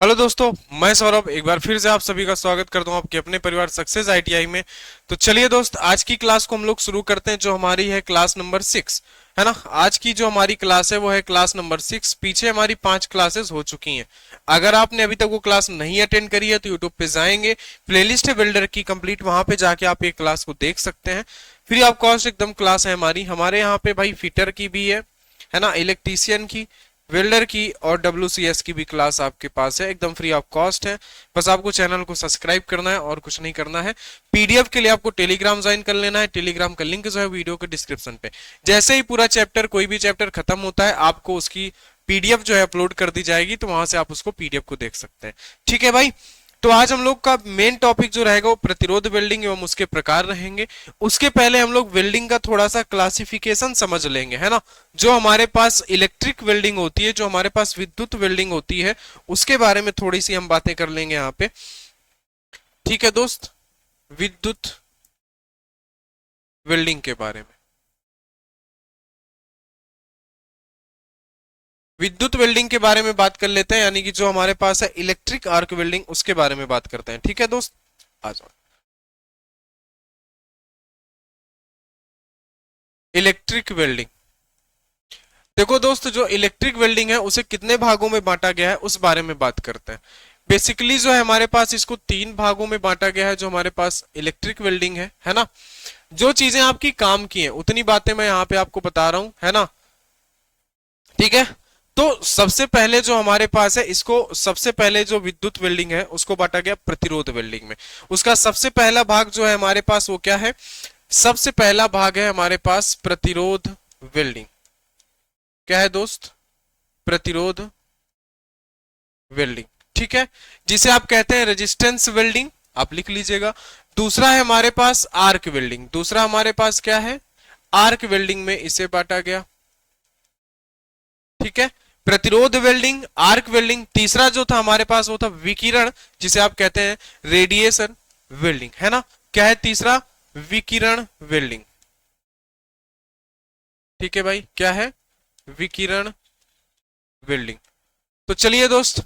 Hello दोस्तों, मैं सौरभ एक बार फिर से आप सभी का स्वागत करता हूं आपके अपने परिवार सक्सेस आईटीआई में। तो चलिए दोस्त, आज की क्लास को हम लोग शुरू करते हैं जो हमारी है क्लास नंबर 6, है ना। आज की जो हमारी क्लास है वो है क्लास नंबर 6। पीछे हमारी 5 क्लासेस हो चुकी हैं। अगर आपने अभी तक वो क्लास नहीं अटेंड करी है तो यूट्यूब पे जाएंगे, प्लेलिस्ट है बिल्डर की कंप्लीट, वहां पे जाके आप ये क्लास को देख सकते हैं। फ्री ऑफ कॉस्ट एकदम क्लास है हमारी। हमारे यहाँ पे भाई फिटर की भी है ना, इलेक्ट्रीशियन की, वेल्डर की और WCS की भी क्लास आपके पास है, एकदम फ्री ऑफ कॉस्ट है। बस आपको चैनल को सब्सक्राइब करना है और कुछ नहीं करना है। पीडीएफ के लिए आपको टेलीग्राम ज्वाइन कर लेना है। टेलीग्राम का लिंक जो है वीडियो के डिस्क्रिप्शन पे। जैसे ही पूरा चैप्टर, कोई भी चैप्टर खत्म होता है, आपको उसकी पीडीएफ जो है अपलोड कर दी जाएगी, तो वहां से आप उसको पीडीएफ को देख सकते हैं। ठीक है भाई। तो आज हम लोग का मेन टॉपिक जो रहेगा वो प्रतिरोध वेल्डिंग एवं उसके प्रकार रहेंगे। उसके पहले हम लोग वेल्डिंग का थोड़ा सा क्लासिफिकेशन समझ लेंगे, है ना। जो हमारे पास इलेक्ट्रिक वेल्डिंग होती है, जो हमारे पास विद्युत वेल्डिंग होती है, उसके बारे में थोड़ी सी हम बातें कर लेंगे यहाँ पे। ठीक है दोस्त, विद्युत वेल्डिंग के बारे में, विद्युत वेल्डिंग के बारे में बात कर लेते हैं, यानी कि जो हमारे पास है इलेक्ट्रिक आर्क वेल्डिंग, उसके बारे में बात करते हैं। ठीक है दोस्त, आ जाओ। इलेक्ट्रिक वेल्डिंग, देखो दोस्त, जो इलेक्ट्रिक वेल्डिंग है उसे कितने भागों में बांटा गया है उस बारे में बात करते हैं। बेसिकली जो है हमारे पास इसको 3 भागों में बांटा गया है। जो हमारे पास इलेक्ट्रिक वेल्डिंग है ना। जो चीजें आपकी काम की हैं उतनी बातें मैं यहाँ पे आपको बता रहा हूं, है ना। ठीक है। तो सबसे पहले जो हमारे पास है, इसको सबसे पहले जो विद्युत वेल्डिंग है उसको बांटा गया प्रतिरोध वेल्डिंग में। उसका सबसे पहला भाग जो है हमारे पास वो क्या है, सबसे पहला भाग है हमारे पास प्रतिरोध वेल्डिंग। क्या है दोस्त, प्रतिरोध वेल्डिंग। ठीक है, जिसे आप कहते हैं रेजिस्टेंस वेल्डिंग, आप लिख लीजिएगा। दूसरा है हमारे पास आर्क वेल्डिंग। दूसरा हमारे पास क्या है, आर्क वेल्डिंग में इसे बांटा गया। ठीक है, प्रतिरोध वेल्डिंग, आर्क वेल्डिंग। तीसरा जो था हमारे पास वो था विकिरण, जिसे आप कहते हैं रेडिएशन वेल्डिंग, है ना। क्या है तीसरा, विकिरण वेल्डिंग। ठीक है भाई, क्या है, विकिरण वेल्डिंग। तो चलिए दोस्त,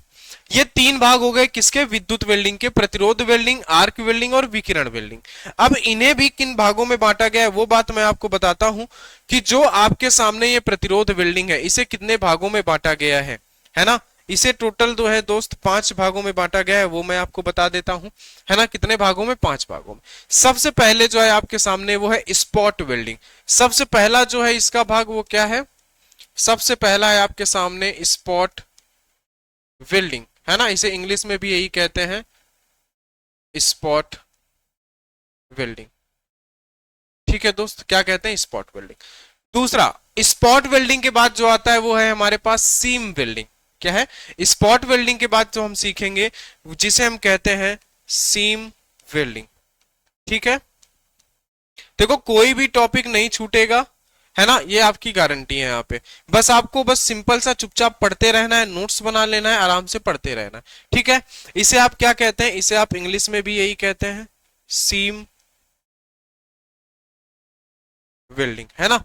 ये 3 भाग हो गए किसके, विद्युत वेल्डिंग के, प्रतिरोध वेल्डिंग, आर्क वेल्डिंग और विकिरण वेल्डिंग। अब इन्हें भी किन भागों में बांटा गया है वो बात मैं आपको बताता हूं, कि जो आपके सामने ये प्रतिरोध वेल्डिंग है इसे कितने भागों में बांटा गया है ना। इसे टोटल जो है दोस्त 5 भागों में बांटा गया है, वो मैं आपको बता देता हूं, है ना। कितने भागों में, 5 भागों में। सबसे पहले जो है आपके सामने वो है स्पॉट वेल्डिंग। सबसे पहला जो है इसका भाग वो क्या है, सबसे पहला है आपके सामने स्पॉट वेल्डिंग, है ना। इसे इंग्लिश में भी यही कहते हैं, स्पॉट वेल्डिंग। ठीक है दोस्त, क्या कहते हैं, स्पॉट वेल्डिंग। दूसरा, स्पॉट वेल्डिंग के बाद जो आता है वो है हमारे पास सीम वेल्डिंग। क्या है, स्पॉट वेल्डिंग के बाद जो हम सीखेंगे जिसे हम कहते हैं सीम वेल्डिंग। ठीक है, देखो कोई भी टॉपिक नहीं छूटेगा, है ना, ये आपकी गारंटी है यहाँ पे। बस आपको बस सिंपल सा चुपचाप पढ़ते रहना है, नोट्स बना लेना है, आराम से पढ़ते रहना है। ठीक है, इसे आप क्या कहते हैं, इसे आप इंग्लिश में भी यही कहते हैं, सीम वेल्डिंग, है ना।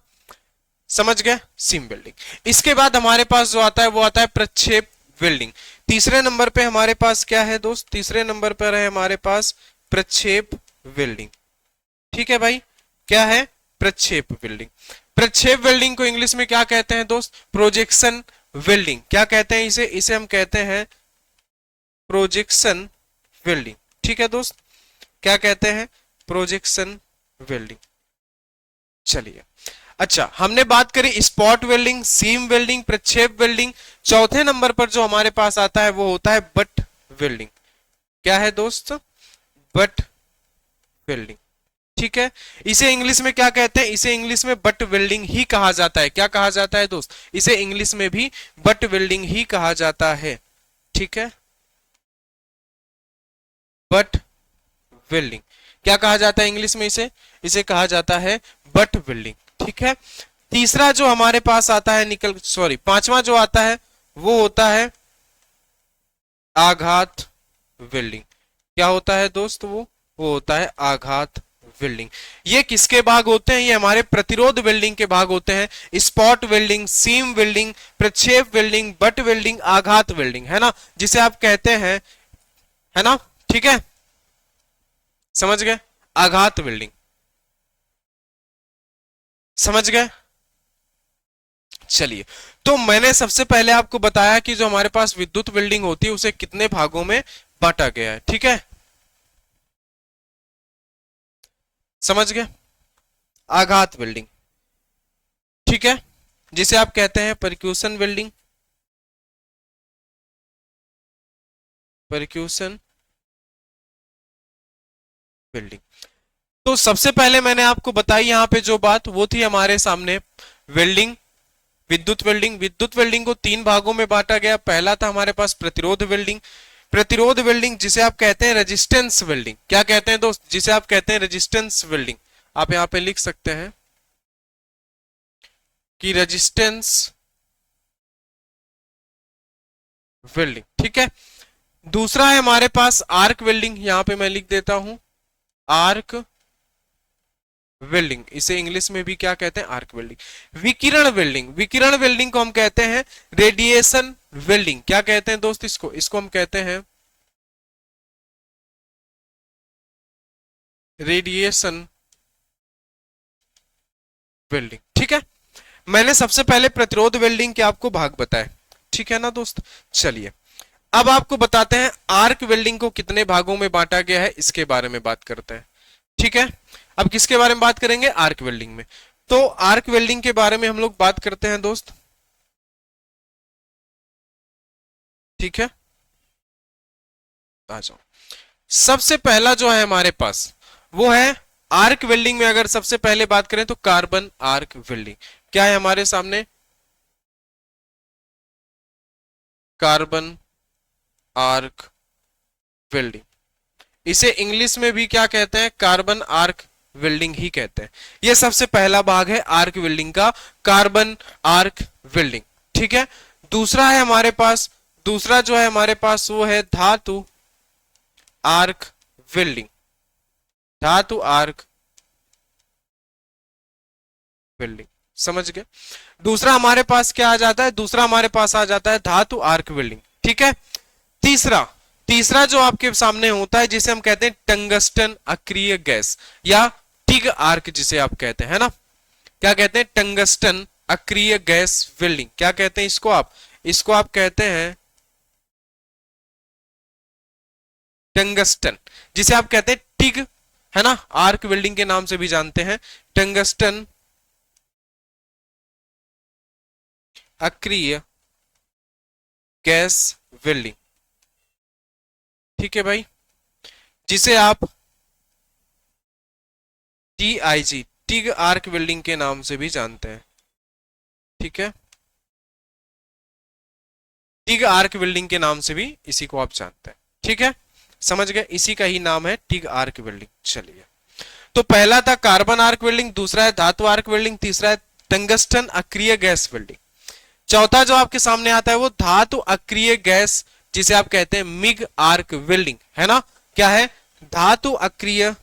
समझ गए, सीम वेल्डिंग। इसके बाद हमारे पास जो आता है वो आता है प्रक्षेप वेल्डिंग। तीसरे नंबर पे हमारे पास क्या है दोस्त, तीसरे नंबर पर है हमारे पास प्रक्षेप वेल्डिंग। ठीक है भाई, क्या है, प्रक्षेप वेल्डिंग। प्रक्षेप वेल्डिंग को इंग्लिश में क्या कहते हैं दोस्त, प्रोजेक्शन वेल्डिंग। क्या कहते हैं इसे, इसे हम कहते हैं प्रोजेक्शन वेल्डिंग। ठीक है दोस्त, क्या कहते हैं, प्रोजेक्शन वेल्डिंग। चलिए, अच्छा, हमने बात करी स्पॉट वेल्डिंग, सीम वेल्डिंग, प्रक्षेप वेल्डिंग। चौथे नंबर पर जो हमारे पास आता है वो होता है बट वेल्डिंग। क्या है दोस्त, बट वेल्डिंग। ठीक है, इसे इंग्लिश में क्या कहते हैं, इसे इंग्लिश में बट वेल्डिंग ही कहा जाता है। क्या कहा जाता है दोस्त, इसे इंग्लिश में भी बट वेल्डिंग ही कहा जाता है। ठीक है, बट वेल्डिंग, क्या कहा जाता है इंग्लिश में, इसे इसे कहा जाता है बट वेल्डिंग। ठीक है, तीसरा जो हमारे पास आता है, पांचवा जो आता है वो होता है आघात वेल्डिंग। क्या होता है दोस्त, वो होता है आघात वेल्डिंग। ये किसके भाग होते हैं? ये हमारे प्रतिरोध वेल्डिंग के भाग होते हैं। स्पॉट वेल्डिंग, सीम वेल्डिंग, प्रक्षेप वेल्डिंग, बट वेल्डिंग, आघात वेल्डिंग, है ना, जिसे आप कहते हैं, है ना, ठीक है, समझ गए, आघात वेल्डिंग, समझ गए। चलिए, तो मैंने सबसे पहले आपको बताया कि जो हमारे पास विद्युत वेल्डिंग होती है उसे कितने भागों में बांटा गया है, ठीक है, समझ गए। आघात वेल्डिंग, ठीक है, जिसे आप कहते हैं परक्यूशन वेल्डिंग, परक्यूशन वेल्डिंग। तो सबसे पहले मैंने आपको बताई यहां पे जो बात, वो थी हमारे सामने वेल्डिंग, विद्युत वेल्डिंग। विद्युत वेल्डिंग को तीन भागों में बांटा गया। पहला था हमारे पास प्रतिरोध वेल्डिंग, प्रतिरोध वेल्डिंग जिसे आप कहते हैं रेजिस्टेंस वेल्डिंग। क्या कहते हैं दोस्त? जिसे आप कहते हैं रेजिस्टेंस वेल्डिंग। आप यहां पे लिख सकते हैं कि रेजिस्टेंस वेल्डिंग, ठीक है। दूसरा है हमारे पास आर्क वेल्डिंग, यहां पे मैं लिख देता हूं आर्क वेल्डिंग, इसे इंग्लिश में भी क्या कहते हैं? Arc welding. विकिरण वेल्डिंग, विकिरण वेल्डिंग को हम कहते हैं रेडिएशन वेल्डिंग। क्या कहते हैं दोस्त? इसको इसको हम कहते हैं रेडिएशन वेल्डिंग, ठीक है। मैंने सबसे पहले प्रतिरोध वेल्डिंग के आपको भाग बताए, ठीक है ना दोस्त। चलिए, अब आपको बताते हैं आर्क वेल्डिंग को कितने भागों में बांटा गया है, इसके बारे में बात करते हैं, ठीक है। अब किसके बारे में बात करेंगे? आर्क वेल्डिंग में। तो आर्क वेल्डिंग के बारे में हम लोग बात करते हैं दोस्त, ठीक है, आ जाओ। सबसे पहला जो है हमारे पास वो है आर्क वेल्डिंग में। अगर सबसे पहले बात करें तो कार्बन आर्क वेल्डिंग। क्या है हमारे सामने? Carbon arc welding. इसे इंग्लिश में भी क्या कहते हैं? कार्बन आर्क वेल्डिंग ही कहते हैं। यह सबसे पहला भाग है आर्क वेल्डिंग का, कार्बन आर्क वेल्डिंग, ठीक है। दूसरा है हमारे पास, दूसरा जो है हमारे पास वो है धातु आर्क वेल्डिंग, धातु आर्क वेल्डिंग, समझ गए। दूसरा हमारे पास क्या आ जाता है? दूसरा हमारे पास आ जाता है धातु आर्क वेल्डिंग, ठीक है। तीसरा, तीसरा जो आपके सामने होता है जिसे हम कहते हैं टंगस्टन अक्रिय गैस या टिग आर्क, जिसे आप कहते हैं, है ना। क्या कहते हैं? टंगस्टन अक्रिय गैस वेल्डिंग। क्या कहते हैं इसको आप? इसको आप कहते हैं टंगस्टन, जिसे आप कहते हैं टिग, है ना, आर्क वेल्डिंग के नाम से भी जानते हैं, टंगस्टन अक्रिय गैस वेल्डिंग, ठीक है भाई, जिसे आप टीआईजी, टिग आर्क वेल्डिंग के नाम से भी जानते हैं, ठीक है। टिग आर्क वेल्डिंग के नाम से भी इसी को आप जानते हैं, ठीक है, समझ गए। इसी का ही नाम है टिग आर्क वेल्डिंग। चलिए, तो पहला था कार्बन आर्क वेल्डिंग, दूसरा है धातु आर्क वेल्डिंग, तीसरा है टंगस्टन अक्रिय गैस वेल्डिंग। चौथा जो आपके सामने आता है वो धातु अक्रिय गैस, जिसे आप कहते हैं मिग आर्क वेल्डिंग, है ना। क्या है? धातु अक्रिय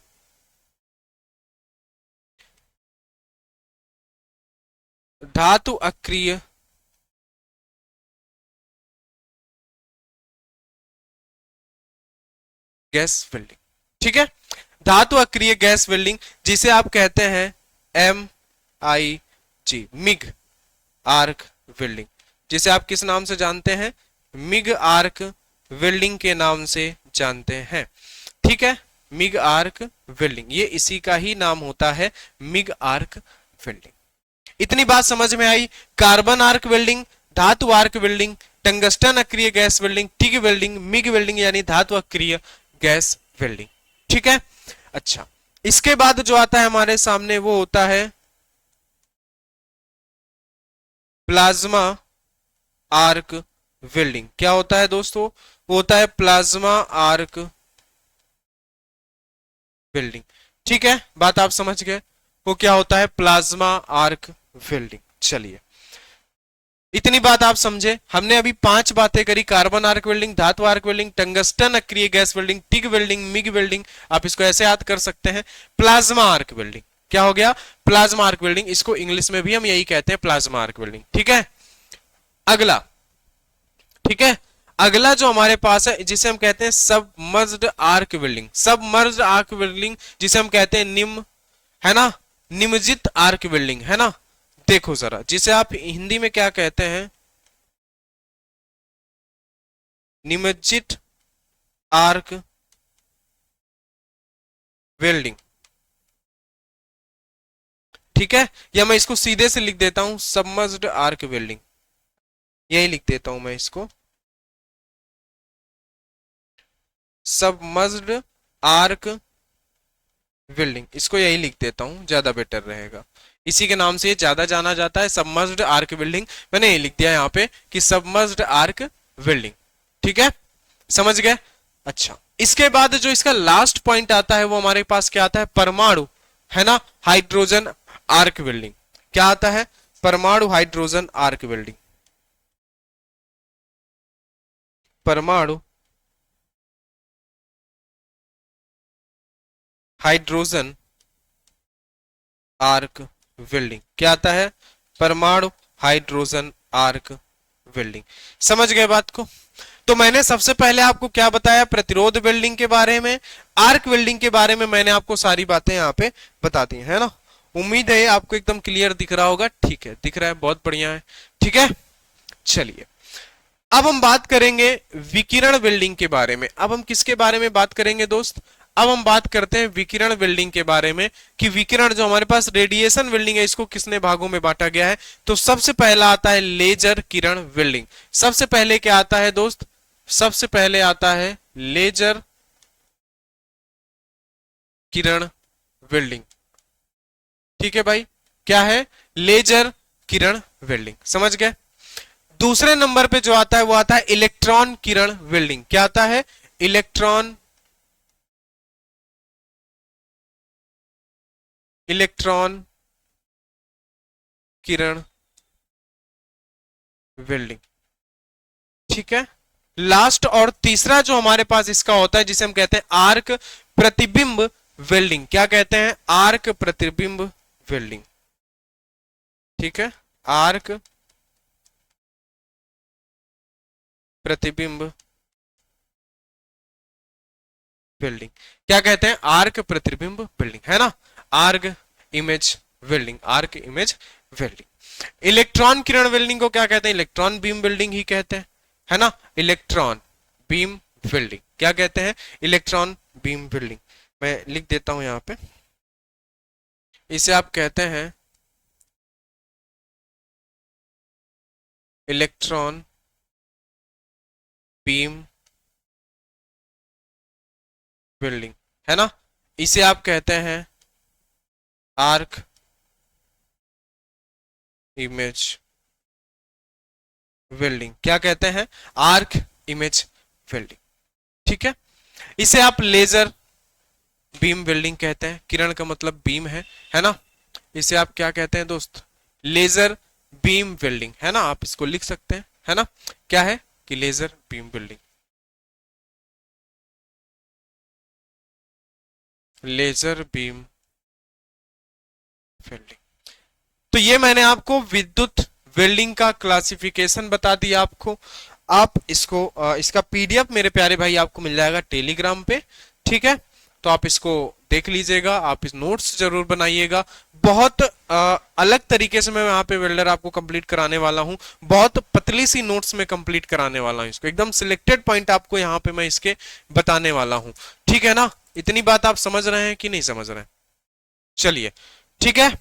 धातु अक्रिय गैस वेल्डिंग, ठीक है। धातु अक्रिय गैस वेल्डिंग जिसे आप कहते हैं MIG, मिग आर्क वेल्डिंग, जिसे आप किस नाम से जानते हैं? मिग आर्क वेल्डिंग के नाम से जानते हैं, ठीक है। मिग आर्क वेल्डिंग, ये इसी का ही नाम होता है, मिग आर्क वेल्डिंग। इतनी बात समझ में आई? कार्बन आर्क वेल्डिंग, धातु आर्क वेल्डिंग, टंगस्टन अक्रिय gas welding, TIG welding, MIG welding यानी धातु अक्रिय गैस वेल्डिंग, ठीक है। अच्छा, इसके बाद जो आता है हमारे सामने वो होता है प्लाज्मा आर्क वेल्डिंग। क्या होता है दोस्तों? वो होता है प्लाज्मा आर्क वेल्डिंग, ठीक है। बात आप समझ गए, वो क्या होता है? Plasma arc welding. चलिए, इतनी बात आप समझे। हमने अभी 5 बातें करी, कार्बन आर्क वेल्डिंग, धातु आर्क वेल्डिंग, टंगस्टन अक्रिय gas welding, TIG welding, MIG welding, आप इसको ऐसे याद कर सकते हैं, प्लाज्मा आर्क वेल्डिंग। क्या हो गया? Plasma arc welding. इसको इंग्लिश में भी हम यही कहते हैं, प्लाज्मा आर्क वेल्डिंग। ठीक है, अगला, ठीक है, अगला जो हमारे पास है जिसे हम कहते हैं submerged arc welding. Submerged arc welding जिसे हम कहते हैं निम्न, है ना, निमज्जित आर्क वेल्डिंग, है ना। देखो जरा, जिसे आप हिंदी में क्या कहते हैं? निमज्जित आर्क वेल्डिंग। ठीक है, या मैं इसको सीधे से लिख देता हूं, सबमर्ज्ड आर्क वेल्डिंग, यही लिख देता हूं मैं इसको, सबमर्ज्ड आर्क वेल्डिंग, इसको यही लिख देता हूं, ज्यादा बेटर रहेगा। इसी के नाम से ये ज्यादा जाना जाता है, सबमर्ज्ड आर्क वेल्डिंग। मैंने ये लिख दिया यहाँ पे कि सबमर्ज्ड आर्क वेल्डिंग। ठीक है, समझ गए? अच्छा, इसके बाद जो इसका लास्ट पॉइंट आता है वो हमारे पास क्या आता है? परमाणु, है ना, हाइड्रोजन आर्क वेल्डिंग। क्या आता है? परमाणु हाइड्रोजन आर्क वेल्डिंग। परमाणु हाइड्रोजन आर्क वेल्डिंग। क्या आता है? परमाणु हाइड्रोजन आर्क वेल्डिंग। समझ गए बात को? तो मैंने सबसे पहले आपको क्या बताया? प्रतिरोध वेल्डिंग के बारे में, आर्क वेल्डिंग के बारे में मैंने आपको सारी बातें यहाँ पे बता दी है ना। उम्मीद है आपको एकदम क्लियर दिख रहा होगा। ठीक है, दिख रहा है, बहुत बढ़िया है। ठीक है, चलिए अब हम बात करेंगे विकिरण वेल्डिंग के बारे में। अब हम किसके बारे में बात करेंगे दोस्त? अब हम बात करते हैं विकिरण वेल्डिंग के बारे में, कि विकिरण जो हमारे पास रेडिएशन वेल्डिंग है इसको किसने भागों में बांटा गया है। तो सबसे पहला आता है लेजर किरण वेल्डिंग। सबसे पहले क्या आता है दोस्त? सबसे पहले आता है लेजर किरण वेल्डिंग। ठीक है भाई, क्या है? लेजर किरण वेल्डिंग। समझ गए? दूसरे नंबर पे जो आता है वो आता है इलेक्ट्रॉन किरण वेल्डिंग। क्या आता है? इलेक्ट्रॉन किरण वेल्डिंग। ठीक है, लास्ट और तीसरा जो हमारे पास इसका होता है जिसे हम कहते हैं आर्क प्रतिबिंब वेल्डिंग। क्या कहते हैं? आर्क प्रतिबिंब वेल्डिंग। ठीक है, आर्क प्रतिबिंब वेल्डिंग। क्या कहते हैं? आर्क प्रतिबिंब वेल्डिंग, है ना, arc image welding, arc image welding. Electron किरण वेल्डिंग को क्या कहते हैं? इलेक्ट्रॉन बीम वेल्डिंग ही कहते हैं, है ना, इलेक्ट्रॉन बीम वेल्डिंग। क्या कहते हैं? Electron beam welding. मैं लिख देता हूं यहां पे, इसे आप कहते हैं इलेक्ट्रॉन बीम वेल्डिंग, है ना। इसे आप कहते हैं आर्क इमेज वेल्डिंग। क्या कहते हैं? Arc image welding. ठीक है, इसे आप लेजर बीम वेल्डिंग कहते हैं। किरण का मतलब बीम है ना। इसे आप क्या कहते हैं दोस्त? लेजर बीम वेल्डिंग, है ना। आप इसको लिख सकते हैं, है ना। क्या है कि laser beam welding, laser beam welding. तो ये मैंने आपको विद्युत वेल्डिंग का क्लासिफिकेशन बता दिया आपको। आप इसको इसका पीडीएफ मेरे प्यारे भाई आपको मिल जाएगा टेलीग्राम पे। ठीक है, तो आप इसको देख लीजिएगा, आप इस नोट्स जरूर बनाइएगा। बहुत अलग तरीके से मैं यहाँ पे वेल्डर आपको कंप्लीट कराने वाला हूँ। बहुत पतली सी नोट्स में कंप्लीट कराने वाला हूँ इसको, एकदम सिलेक्टेड पॉइंट आपको यहाँ पे मैं इसके बताने वाला हूँ। ठीक है ना, इतनी बात आप समझ रहे हैं कि नहीं समझ रहे हैं? चलिए, ठीक है,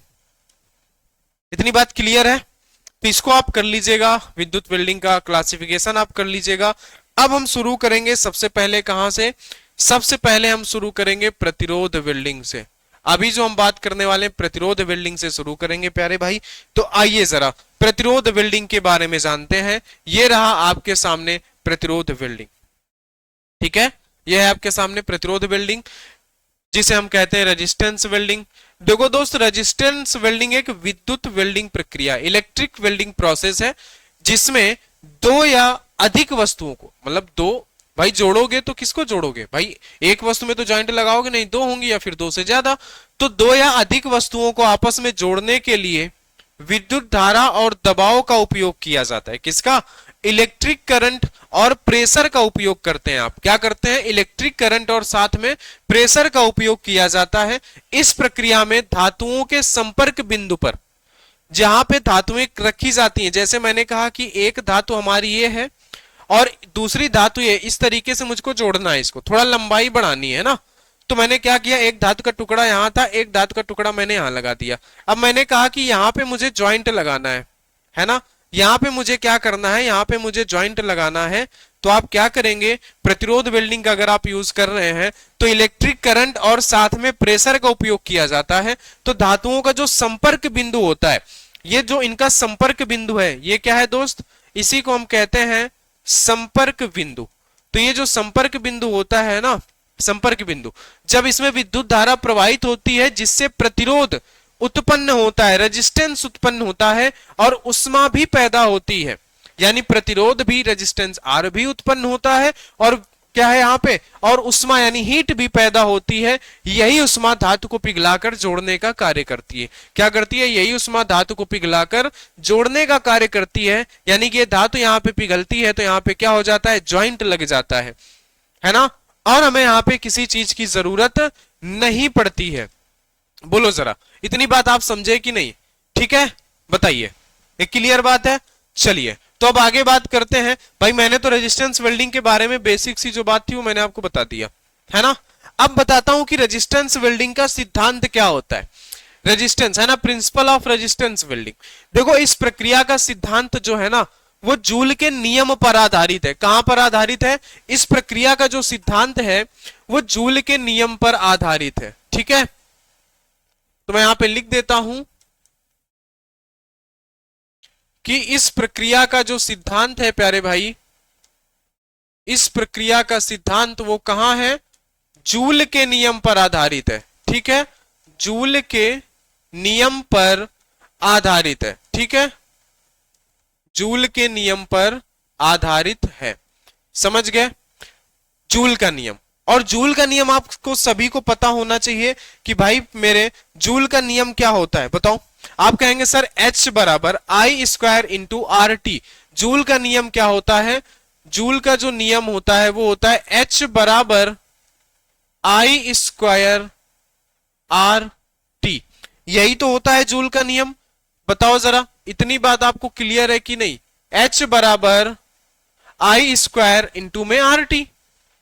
इतनी बात क्लियर है। तो इसको आप कर लीजिएगा, विद्युत वेल्डिंग का क्लासिफिकेशन आप कर लीजिएगा। अब हम शुरू करेंगे सबसे पहले कहां से? सबसे पहले हम शुरू करेंगे प्रतिरोध वेल्डिंग से। अभी जो हम बात करने वाले हैं प्रतिरोध वेल्डिंग से शुरू करेंगे प्यारे भाई। तो आइए जरा प्रतिरोध वेल्डिंग के बारे में जानते हैं। ये रहा आपके सामने प्रतिरोध वेल्डिंग। ठीक है, यह है आपके सामने प्रतिरोध वेल्डिंग, जिसे हम कहते हैं रेजिस्टेंस वेल्डिंग। देखो दोस्त, रेजिस्टेंस वेल्डिंग एक विद्युत वेल्डिंग प्रक्रिया, इलेक्ट्रिक वेल्डिंग प्रोसेस है, जिसमें दो या अधिक वस्तुओं को, मतलब दो, भाई जोड़ोगे तो किसको जोड़ोगे भाई, एक वस्तु में तो जॉइंट लगाओगे नहीं, दो होंगी या फिर दो से ज्यादा, तो दो या अधिक वस्तुओं को आपस में जोड़ने के लिए विद्युत धारा और दबाव का उपयोग किया जाता है। किसका? इलेक्ट्रिक करंट और प्रेशर का उपयोग करते हैं। आप क्या करते हैं? इलेक्ट्रिक करंट और साथ में प्रेशर का उपयोग किया जाता है। इस प्रक्रिया में धातुओं के संपर्क बिंदु पर, जहां पे धातुएं रखी जाती हैं, जैसे मैंने कहा कि एक धातु हमारी ये है और दूसरी धातु ये, इस तरीके से मुझको जोड़ना है, इसको थोड़ा लंबाई बढ़ानी है ना, तो मैंने क्या किया, एक धातु का टुकड़ा यहां था, एक धातु का टुकड़ा मैंने यहां लगा दिया। अब मैंने कहा कि यहां पे मुझे ज्वाइंट लगाना है ना, यहां पे मुझे क्या करना है, यहां पे मुझे ज्वाइंट लगाना है। तो आप क्या करेंगे, प्रतिरोध वेल्डिंग का अगर आप यूज कर रहे हैं तो इलेक्ट्रिक करंट और साथ में प्रेशर का उपयोग किया जाता है। तो धातुओं का जो संपर्क बिंदु होता है, ये जो इनका संपर्क बिंदु है, ये क्या है दोस्त, इसी को हम कहते हैं संपर्क बिंदु। तो ये जो संपर्क बिंदु होता है ना, संपर्क बिंदु, जब इसमें विद्युत धारा प्रवाहित होती है जिससे प्रतिरोध उत्पन्न होता है, रेजिस्टेंस उत्पन्न होता है और उष्मा भी पैदा होती है, यानी प्रतिरोध भी, रेजिस्टेंस आर भी उत्पन्न होता है और क्या है यहाँ पे, और उष्मा यानी हीट भी पैदा होती है। यही उष्मा धातु को पिघलाकर जोड़ने का कार्य करती है। क्या करती है? यही उष्मा धातु को पिघलाकर जोड़ने का कार्य करती है। यानी कि ये धातु यहाँ पे पिघलती है तो यहाँ पे क्या हो जाता है, ज्वाइंट लग जाता है ना, और हमें यहाँ पे किसी चीज की जरूरत नहीं पड़ती है। बोलो जरा, इतनी बात आप समझे कि नहीं? ठीक है, बताइए, एक क्लियर बात है। चलिए तो अब आगे बात करते हैं। भाई मैंने तो रेजिस्टेंस वेल्डिंग के बारे में बेसिक सी जो बात थी वो मैंने आपको बता दिया, है ना। अब बताता हूं कि रेजिस्टेंस वेल्डिंग का सिद्धांत क्या होता है। रेजिस्टेंस है ना, प्रिंसिपल ऑफ रेजिस्टेंस वेल्डिंग। देखो इस प्रक्रिया का सिद्धांत जो है ना, वो जूल के नियम पर आधारित है। कहां पर आधारित है? इस प्रक्रिया का जो सिद्धांत है वो जूल के नियम पर आधारित है। ठीक है, तो मैं यहां पे लिख देता हूं कि इस प्रक्रिया का जो सिद्धांत है प्यारे भाई, इस प्रक्रिया का सिद्धांत वो कहां है? जूल के नियम पर आधारित है। ठीक है, जूल के नियम पर आधारित है। ठीक है, जूल के नियम पर आधारित है। समझ गए? जूल का नियम, और जूल का नियम आपको सभी को पता होना चाहिए कि भाई मेरे जूल का नियम क्या होता है, बताओ। आप कहेंगे सर H बराबर I square into R T. Joule का नियम क्या होता है? जूल का जो नियम होता है वो होता है H बराबर आई स्क्वायर आर टी। यही तो होता है जूल का नियम। बताओ जरा, इतनी बात आपको क्लियर है कि नहीं? H बराबर आई स्क्वायर इंटू में आर टी,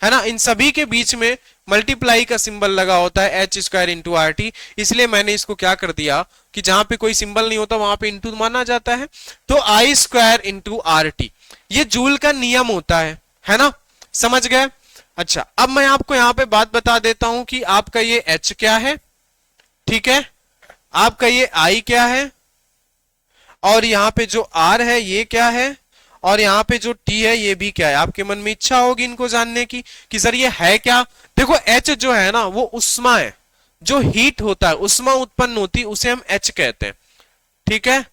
है ना। इन सभी के बीच में मल्टीप्लाई का सिंबल लगा होता है, H square into R T. इसलिए मैंने इसको क्या कर दिया कि जहां पे कोई सिंबल नहीं होता वहां पे इंटू माना जाता है। तो आई स्क्वायर इंटू आर टी, ये जूल का नियम होता है ना। समझ गए? अच्छा, अब मैं आपको यहां पे बात बता देता हूं कि आपका ये एच क्या है, ठीक है, आपका ये आई क्या है, और यहां पे जो आर है ये क्या है, और यहाँ पे जो टी है ये भी क्या है। आपके मन में इच्छा होगी इनको जानने की कि सर ये है क्या। देखो एच जो है ना वो उष्मा है, जो हीट होता है, उष्मा उत्पन्न होती है, उसे हम एच कहते हैं। ठीक है,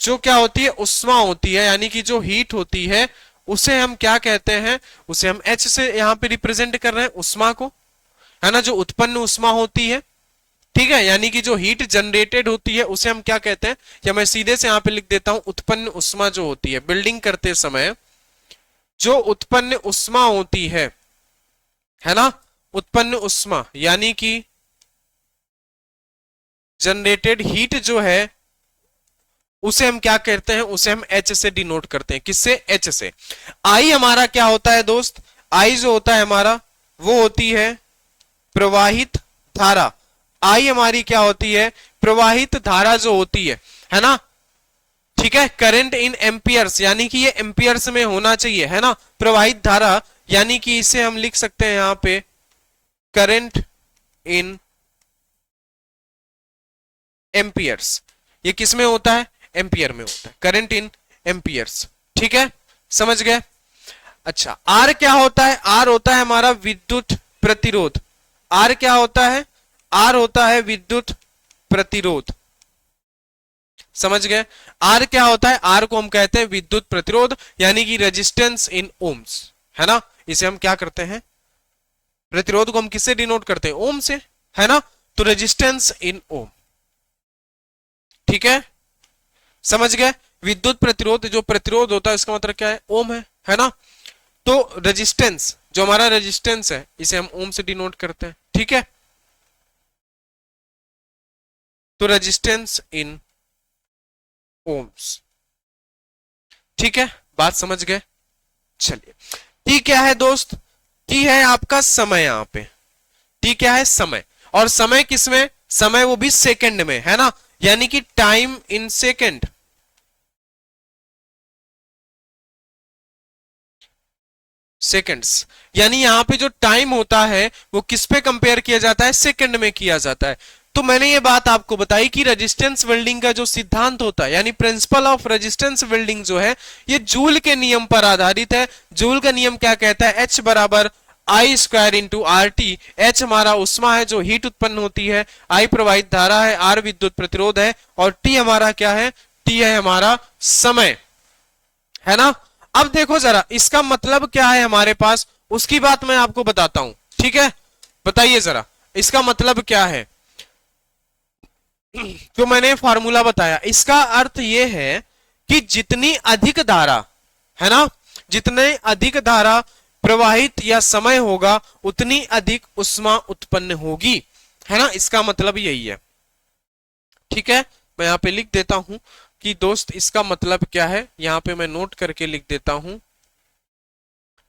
जो क्या होती है, उष्मा होती है, यानी कि जो हीट होती है उसे हम क्या कहते हैं, उसे हम एच से यहाँ पे रिप्रेजेंट कर रहे हैं, उष्मा को, है ना, जो उत्पन्न उष्मा होती है। ठीक है, यानी कि जो हीट जनरेटेड होती है उसे हम क्या कहते हैं, या मैं सीधे से यहां पे लिख देता हूं, उत्पन्न उष्मा जो होती है बिल्डिंग करते समय, जो उत्पन्न उष्मा होती है ना, उत्पन्न उष्मा यानी कि जनरेटेड हीट जो है उसे हम क्या कहते हैं, उसे हम एच से डिनोट करते हैं। किससे? एच से। आई हमारा क्या होता है दोस्त? आई जो होता है हमारा वो होती है प्रवाहित धारा। आई हमारी क्या होती है? प्रवाहित धारा जो होती है ना। ठीक है, करंट इन एम्पियर्स, यानी कि ये एम्पियर्स में होना चाहिए, है ना, प्रवाहित धारा, यानी कि इसे हम लिख सकते हैं यहां पे करंट इन एम्पियर्स। ये किस में होता है? एम्पियर में होता है, करंट इन एम्पियर्स। ठीक है, समझ गए? अच्छा, आर क्या होता है? आर होता है हमारा विद्युत प्रतिरोध। आर क्या होता है? आर होता है विद्युत प्रतिरोध। समझ गए? आर क्या होता है? आर को हम कहते हैं विद्युत प्रतिरोध, यानी कि रेजिस्टेंस इन ओम्स, है ना। इसे हम क्या करते हैं? प्रतिरोध को हम किससे डिनोट करते हैं? ओम से, है ना। तो रेजिस्टेंस इन ओम, ठीक है, समझ गए। विद्युत प्रतिरोध, जो प्रतिरोध होता है इसका मतलब क्या है? ओम है ना। तो रेजिस्टेंस, जो हमारा रेजिस्टेंस है, इसे हम ओम से डिनोट करते हैं, ठीक है। तो रेजिस्टेंस इन ओम्स, ठीक है, बात समझ गए। चलिए, टी क्या है दोस्त? टी है आपका समय, यहां पे टी क्या है? समय। और समय किसमें? समय वो भी सेकंड में, है ना, यानी कि टाइम इन सेकंड, सेकंड्स। यानी यहां पे जो टाइम होता है वो किस पे कंपेयर किया जाता है? सेकंड में किया जाता है। तो मैंने ये बात आपको बताई कि रेजिस्टेंस वेल्डिंग का जो सिद्धांत होता है, यानी प्रिंसिपल ऑफ रेजिस्टेंस वेल्डिंग जो है, ये जूल के नियम पर आधारित है। जूल का नियम क्या कहता है? एच बराबर I square into R T. H हमारा उष्मा है जो हीट उत्पन्न होती है, आई प्रवाहित धारा है, आर विद्युत प्रतिरोध है, और टी हमारा क्या है? टी है हमारा समय, है ना। अब देखो जरा, इसका मतलब क्या है हमारे पास, उसकी बात मैं आपको बताता हूं, ठीक है। बताइए जरा, इसका मतलब क्या है? जो मैंने फार्मूला बताया, इसका अर्थ यह है कि जितनी अधिक धारा, है ना, जितने अधिक धारा प्रवाहित या समय होगा, उतनी अधिक उष्मा उत्पन्न होगी, है ना। इसका मतलब यही है, ठीक है। मैं यहां पे लिख देता हूं कि दोस्त इसका मतलब क्या है, यहां पे मैं नोट करके लिख देता हूं,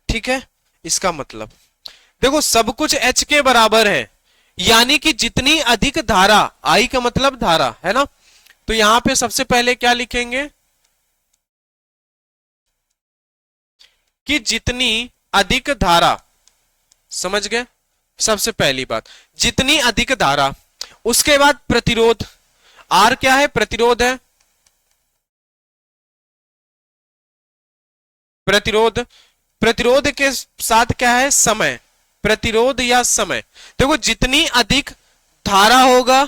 ठीक है। इसका मतलब देखो, सब कुछ H के बराबर है, यानी कि जितनी अधिक धारा, I का मतलब धारा, है ना। तो यहां पे सबसे पहले क्या लिखेंगे कि जितनी अधिक धारा, समझ गए। सबसे पहली बात, जितनी अधिक धारा, उसके बाद प्रतिरोध, R क्या है? प्रतिरोध है, प्रतिरोध। प्रतिरोध के साथ क्या है? समय, प्रतिरोध या समय। देखो, जितनी अधिक धारा होगा,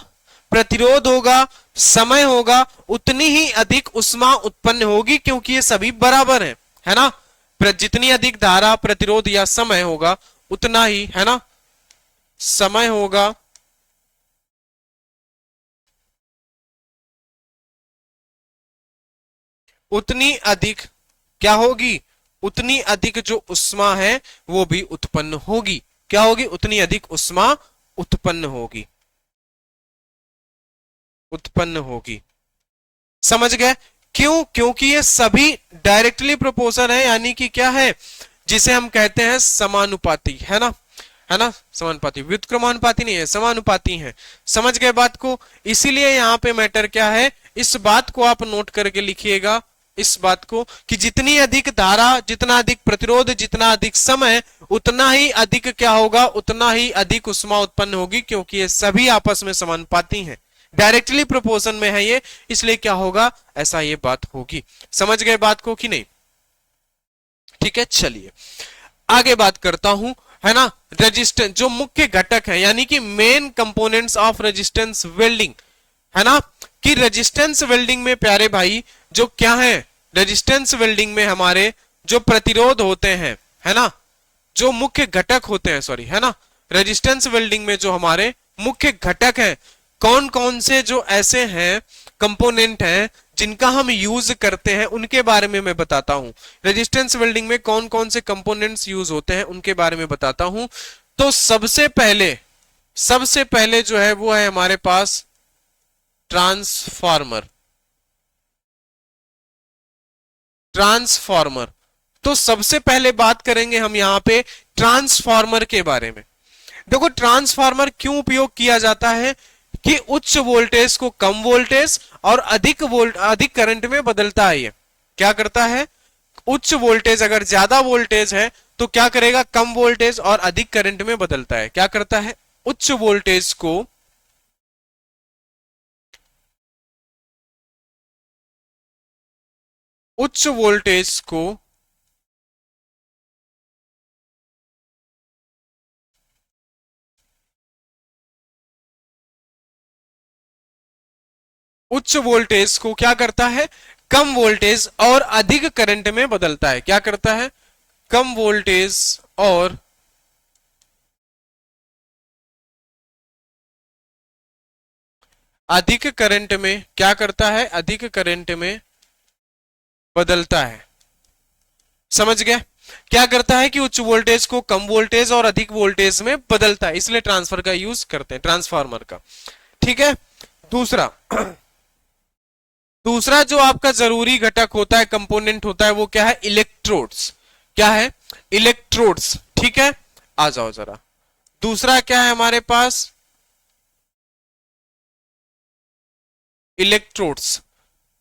प्रतिरोध होगा, समय होगा, उतनी ही अधिक उष्मा उत्पन्न होगी, क्योंकि ये सभी बराबर है ना। जितनी अधिक धारा, प्रतिरोध या समय होगा, उतना ही, है ना, समय होगा, उतनी अधिक क्या होगी? उतनी अधिक जो उष्मा है वो भी उत्पन्न होगी। क्या होगी? उतनी अधिक उष्मा उत्पन्न होगी, उत्पन्न होगी, समझ गए। क्यों? क्योंकि ये सभी डायरेक्टली प्रोपोर्शनल है, यानी कि क्या है, जिसे हम कहते हैं समानुपाती, है ना, है ना, समानुपाती, व्युत्क्रमानुपाती नहीं है, समानुपाती है। समझ गए बात को। इसीलिए यहां पे मैटर क्या है, इस बात को आप नोट करके लिखिएगा, इस बात को, कि जितनी अधिक धारा, जितना अधिक प्रतिरोध, जितना अधिक समय, उतना ही अधिक क्या होगा? उतना ही अधिक उष्मा उत्पन्न होगी, क्योंकि ये सभी आपस में समानुपाती हैं, डायरेक्टली प्रोपोर्शन में है ये, इसलिए क्या होगा? ऐसा ये बात होगी। समझ गए बात को कि नहीं? ठीक है, चलिए आगे बात करता हूं, है ना। रेजिस्टेंस, जो मुख्य घटक है, यानी कि main components of resistance welding, है ना, कि रेजिस्टेंस वेल्डिंग में प्यारे भाई जो क्या है, रेजिस्टेंस वेल्डिंग में हमारे जो प्रतिरोध होते हैं, है ना, जो मुख्य घटक होते हैं, सॉरी, है ना, रेजिस्टेंस वेल्डिंग में जो हमारे मुख्य घटक हैं, कौन कौन से जो ऐसे हैं, कंपोनेंट हैं, जिनका हम यूज करते हैं, उनके बारे में मैं बताता हूं। रेजिस्टेंस वेल्डिंग में कौन कौन से कंपोनेंट्स यूज होते हैं, उनके बारे में बताता हूं। तो सबसे पहले जो है वो है हमारे पास ट्रांसफार्मर, ट्रांसफार्मर। तो सबसे पहले बात करेंगे हम यहां पे ट्रांसफार्मर के बारे में। देखो, ट्रांसफार्मर क्यों उपयोग किया जाता है? कि उच्च वोल्टेज को कम वोल्टेज और अधिक करंट में बदलता है। ये क्या करता है? उच्च वोल्टेज, अगर ज्यादा वोल्टेज है तो क्या करेगा? कम वोल्टेज और अधिक करंट में बदलता है। क्या करता है? उच्च वोल्टेज को, उच्च वोल्टेज को उच्च वोल्टेज को क्या करता है, कम वोल्टेज और अधिक करंट में बदलता है। क्या करता है, कम वोल्टेज और अधिक करंट में क्या करता है, अधिक करंट में बदलता है। समझ गए, क्या करता है कि उच्च वोल्टेज को कम वोल्टेज और अधिक वोल्टेज में बदलता है, इसलिए ट्रांसफर का यूज करते हैं, ट्रांसफार्मर का। ठीक है। दूसरा दूसरा जो आपका जरूरी घटक होता है, कंपोनेंट होता है, वो क्या है, इलेक्ट्रोड्स। क्या है, इलेक्ट्रोड्स। ठीक है, आ जाओ जरा। दूसरा क्या है हमारे पास, इलेक्ट्रोड्स।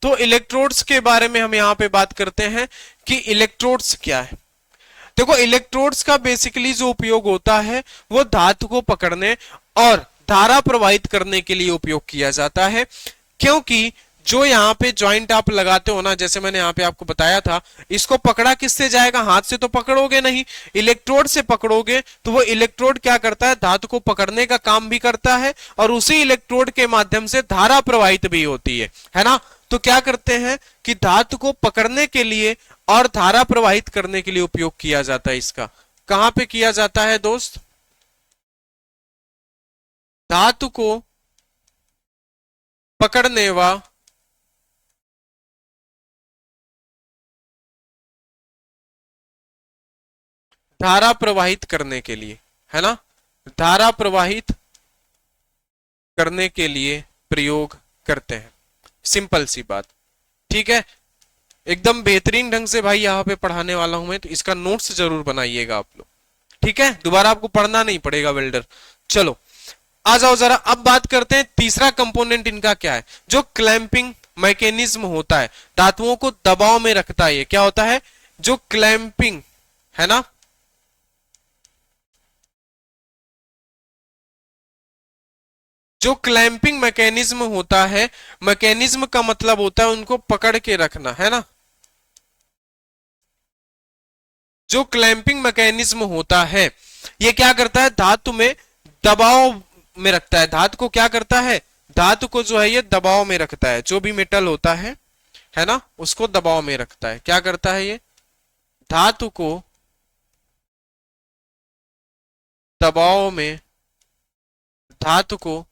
तो इलेक्ट्रोड्स के बारे में हम यहां पे बात करते हैं कि इलेक्ट्रोड्स क्या है। देखो, इलेक्ट्रोड्स का बेसिकली जो उपयोग होता है वो धातु को पकड़ने और धारा प्रवाहित करने के लिए उपयोग किया जाता है। क्योंकि जो यहाँ पे जॉइंट आप लगाते हो ना, जैसे मैंने यहाँ पे आपको बताया था, इसको पकड़ा किससे जाएगा, हाथ से तो पकड़ोगे नहीं, इलेक्ट्रोड से पकड़ोगे। तो वो इलेक्ट्रोड क्या करता है, धातु को पकड़ने का काम भी करता है और उसी इलेक्ट्रोड के माध्यम से धारा प्रवाहित भी होती है ना। तो क्या करते हैं कि धातु को पकड़ने के लिए और धारा प्रवाहित करने के लिए उपयोग किया जाता है इसका। कहां पे किया जाता है दोस्त, धातु को पकड़ने व धारा प्रवाहित करने के लिए, है ना, धारा प्रवाहित करने के लिए प्रयोग करते हैं। सिंपल सी बात। ठीक है, एकदम बेहतरीन ढंग से भाई यहाँ पे पढ़ाने वाला हूं मैं, तो इसका नोट्स जरूर बनाइएगा आप लोग। ठीक है, दोबारा आपको पढ़ना नहीं पड़ेगा वेल्डर। चलो आ जाओ जरा, अब बात करते हैं तीसरा कंपोनेंट इनका क्या है, जो क्लैंपिंग मैकेनिज्म होता है, धातुओं को दबाव में रखता है। ये क्या होता है, जो क्लैंपिंग, है ना, जो क्लैंपिंग मैकेनिज्म होता है, मैकेनिज्म का मतलब होता है उनको पकड़ के रखना, है ना। जो क्लैंपिंग मैकेनिज्म होता है ये क्या करता है, धातु में दबाव में रखता है। धातु को क्या करता है, धातु को जो है ये दबाव में रखता है। जो भी मेटल होता है ना, उसको दबाव में रखता है। क्या करता है ये, धातु को दबाव में, धातु को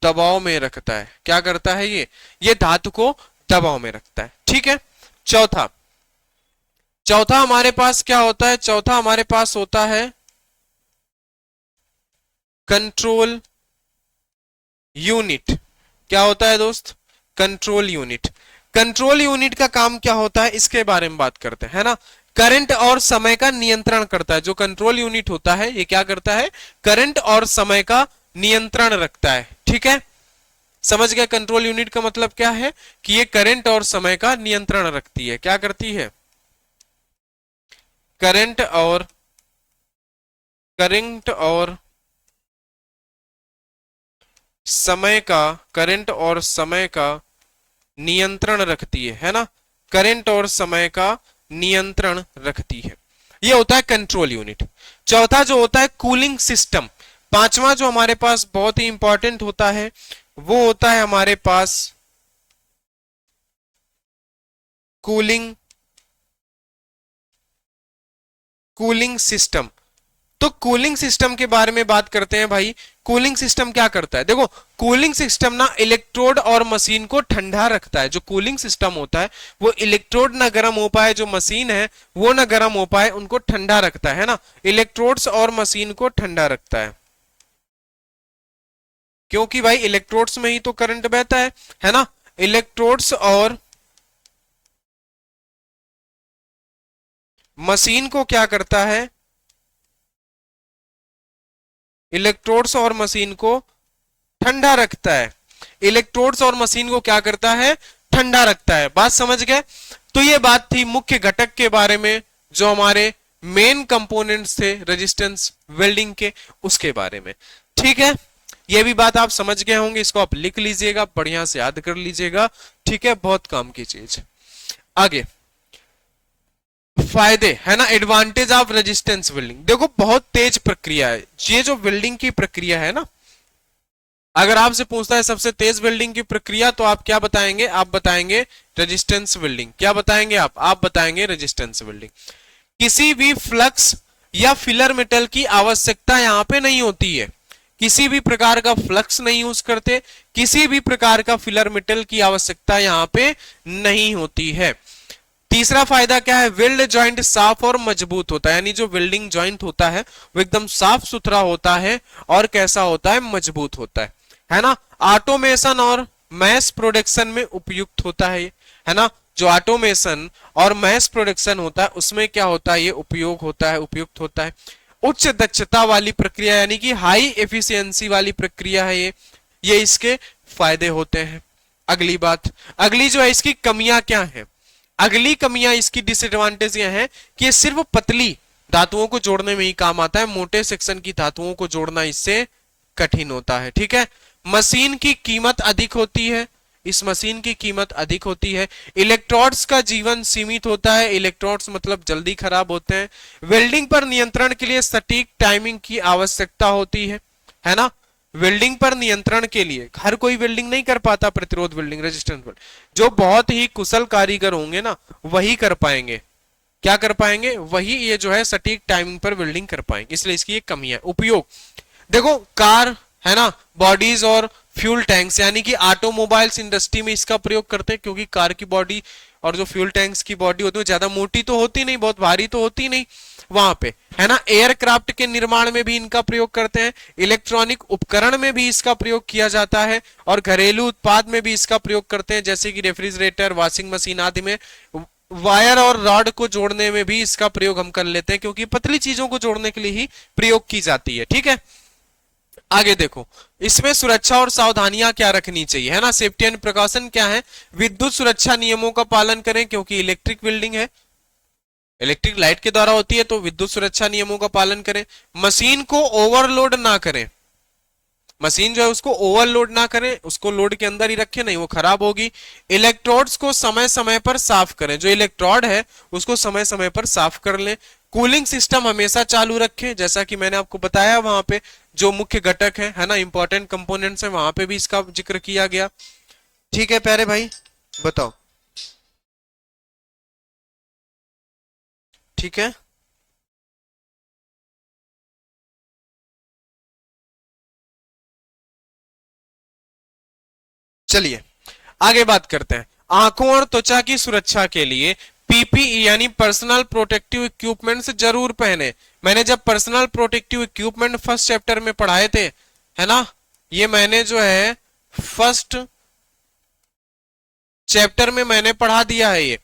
दबाव में रखता है। क्या करता है ये धातु को दबाव में रखता है। ठीक है। चौथा, चौथा हमारे पास क्या होता है, चौथा हमारे पास होता है कंट्रोल यूनिट। क्या होता है दोस्त, कंट्रोल यूनिट। कंट्रोल यूनिट का काम क्या होता है, इसके बारे में बात करते हैं, है ना। करंट और समय का नियंत्रण करता है। जो कंट्रोल यूनिट होता है ये क्या करता है, करंट और समय का नियंत्रण रखता है। ठीक है, समझ गया। कंट्रोल यूनिट का मतलब क्या है कि ये करंट और समय का नियंत्रण रखती है। क्या करती है, करंट और समय का, करंट और समय का नियंत्रण रखती है ना। करंट और समय का नियंत्रण रखती है, ये होता है कंट्रोल यूनिट। चौथा जो होता है कूलिंग सिस्टम। पांचवा जो हमारे पास बहुत ही इंपॉर्टेंट होता है वो होता है हमारे पास कूलिंग, कूलिंग सिस्टम। तो कूलिंग सिस्टम के बारे में बात करते हैं भाई। कूलिंग सिस्टम क्या करता है, देखो कूलिंग सिस्टम ना इलेक्ट्रोड और मशीन को ठंडा रखता है। जो कूलिंग सिस्टम होता है वो इलेक्ट्रोड ना गर्म हो पाए, जो मशीन है वो ना गर्म हो पाए, उनको ठंडा रखता है ना। इलेक्ट्रोड्स और मशीन को ठंडा रखता है, क्योंकि भाई इलेक्ट्रोड्स में ही तो करंट बहता है ना। इलेक्ट्रोड्स और मशीन को क्या करता है, इलेक्ट्रोड्स और मशीन को ठंडा रखता है। इलेक्ट्रोड्स और मशीन को क्या करता है, ठंडा रखता है। बात समझ गए। तो ये बात थी मुख्य घटक के बारे में, जो हमारे मेन कंपोनेंट्स थे रेजिस्टेंस वेल्डिंग के, उसके बारे में। ठीक है, ये भी बात आप समझ गए होंगे। इसको आप लिख लीजिएगा, बढ़िया से याद कर लीजिएगा। ठीक है, बहुत काम की चीज। आगे फायदे, है ना, एडवांटेज ऑफ रेजिस्टेंस वेल्डिंग। देखो बहुत तेज प्रक्रिया है ये, जो वेल्डिंग की प्रक्रिया है ना, अगर आपसे पूछता है सबसे तेज वेल्डिंग की प्रक्रिया, तो आप क्या बताएंगे? आप बताएंगे रेजिस्टेंस वेल्डिंग। क्या बताएंगे आप बताएंगे रेजिस्टेंस वेल्डिंग। किसी भी फ्लक्स या फिलर मेटल की आवश्यकता यहां पे नहीं होती है, किसी भी प्रकार का फ्लक्स नहीं यूज करते, किसी भी प्रकार का फिलर मेटल की आवश्यकता यहां पे नहीं होती है। तीसरा फायदा क्या है? वेल्ड जॉइंट साफ और मजबूत होता है, यानी जो वेल्डिंग जॉइंट होता है वो एकदम साफ सुथरा होता है और कैसा होता है? मजबूत होता है ना। ऑटोमेशन और मैस प्रोडक्शन में उपयुक्त होता है ना। जो ऑटोमेशन और मैस प्रोडक्शन होता है उसमें क्या होता है? ये उपयोग होता है, उपयुक्त होता है। उच्च दक्षता वाली प्रक्रिया, यानी कि हाई एफिशिएंसी वाली प्रक्रिया है ये इसके फायदे होते हैं। अगली बात, अगली जो है इसकी कमियां क्या है? अगली कमियां इसकी डिसएडवांटेज ये है कि ये सिर्फ पतली धातुओं को जोड़ने में ही काम आता है, मोटे सेक्शन की धातुओं को जोड़ना इससे कठिन होता है। ठीक है। मशीन की कीमत अधिक होती है, इस मशीन की कीमत अधिक होती है। इलेक्ट्रोड्स का जीवन सीमित होता है, इलेक्ट्रोड्स मतलब जल्दी खराब होते हैं। वेल्डिंग पर नियंत्रण के लिए सटीक टाइमिंग की आवश्यकता होती है ना। वेल्डिंग पर नियंत्रण के लिए हर कोई वेल्डिंग नहीं कर पाता, प्रतिरोध वेल्डिंग, रेजिस्टेंस वेल्डिंग। जो बहुत ही कुशल कारीगर होंगे ना वही कर पाएंगे। क्या कर पाएंगे? वही ये जो है सटीक टाइमिंग पर वेल्डिंग कर पाएंगे, इसलिए इसकी एक कमी है। उपयोग देखो, कार है ना, बॉडीज और फ्यूल टैंक्स, यानी कि ऑटोमोबाइल्स इंडस्ट्री में इसका प्रयोग करते हैं, क्योंकि कार की बॉडी और जो फ्यूल टैंक्स की बॉडी होती है ज्यादा मोटी तो होती नहीं, बहुत भारी तो होती नहीं वहां पे, है ना। एयरक्राफ्ट के निर्माण में भी इनका प्रयोग करते हैं, इलेक्ट्रॉनिक उपकरण में भी इसका प्रयोग किया जाता है, और घरेलू उत्पाद में भी इसका प्रयोग करते हैं, जैसे कि रेफ्रिजरेटर, वॉशिंग मशीन आदि में वायर और रॉड को जोड़ने में भी इसका प्रयोग हम कर लेते हैं, क्योंकि पतली चीजों को जोड़ने के लिए ही प्रयोग की जाती है। ठीक है। आगे देखो, इसमें सुरक्षा और सावधानियां क्या रखनी चाहिए, है ना। सेफ्टी एंड प्रिकॉशन क्या है? विद्युत सुरक्षा नियमों का पालन करें, क्योंकि इलेक्ट्रिक वेल्डिंग है, इलेक्ट्रिक लाइट के द्वारा होती है, तो विद्युत सुरक्षा नियमों का पालन करें। मशीन को ओवरलोड ना करें, मशीन जो है उसको ओवरलोड ना करें, उसको लोड के अंदर ही रखें, नहीं वो खराब होगी। इलेक्ट्रोड्स को समय समय पर साफ करें, जो इलेक्ट्रोड है उसको समय समय पर साफ कर लें। कूलिंग सिस्टम हमेशा चालू रखें, जैसा कि मैंने आपको बताया वहां पे जो मुख्य घटक है ना, इंपॉर्टेंट कंपोनेंट्स है, वहां पे भी इसका जिक्र किया गया। ठीक है प्यारे भाई, बताओ। ठीक है। चलिए आगे बात करते हैं। आंखों और त्वचा की सुरक्षा के लिए पीपीई यानी पर्सनल प्रोटेक्टिव इक्विपमेंट्स जरूर पहने। मैंने जब personal protective equipment first chapter में पढ़ाए थे, है ना, ये मैंने जो है फर्स्ट चैप्टर में मैंने पढ़ा दिया है ये,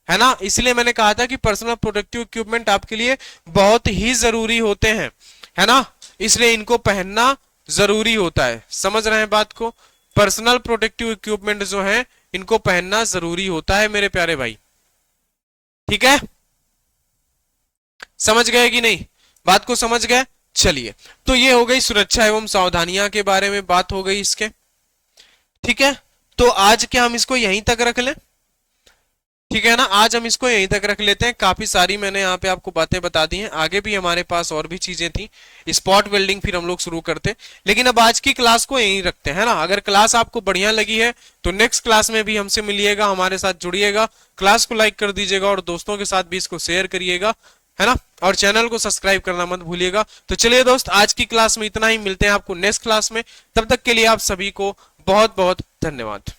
है ना। इसलिए मैंने कहा था कि पर्सनल प्रोटेक्टिव इक्विपमेंट आपके लिए बहुत ही जरूरी होते हैं, है ना, इसलिए इनको पहनना जरूरी होता है। समझ रहे हैं बात को? पर्सनल प्रोटेक्टिव इक्विपमेंट जो है इनको पहनना जरूरी होता है मेरे प्यारे भाई। ठीक है, समझ गए कि नहीं? बात को समझ गए? चलिए, तो ये हो गई सुरक्षा एवं सावधानियां के बारे में बात हो गई इसके। ठीक है, तो आज क्या हम इसको यहीं तक रख लें? ठीक है ना, आज हम इसको यहीं तक रख लेते हैं। काफी सारी मैंने यहाँ पे आपको बातें बता दी हैं, आगे भी हमारे पास और भी चीजें थी। स्पॉट वेल्डिंग फिर हम लोग शुरू करते, लेकिन अब आज की क्लास को यहीं रखते हैं, है ना। अगर क्लास आपको बढ़िया लगी है तो नेक्स्ट क्लास में भी हमसे मिलिएगा, हमारे साथ जुड़िएगा, क्लास को लाइक कर दीजिएगा और दोस्तों के साथ भी इसको शेयर करिएगा, है ना, और चैनल को सब्सक्राइब करना मत भूलिएगा। तो चलिए दोस्त, आज की क्लास में इतना ही, मिलते हैं आपको नेक्स्ट क्लास में। तब तक के लिए आप सभी को बहुत बहुत धन्यवाद।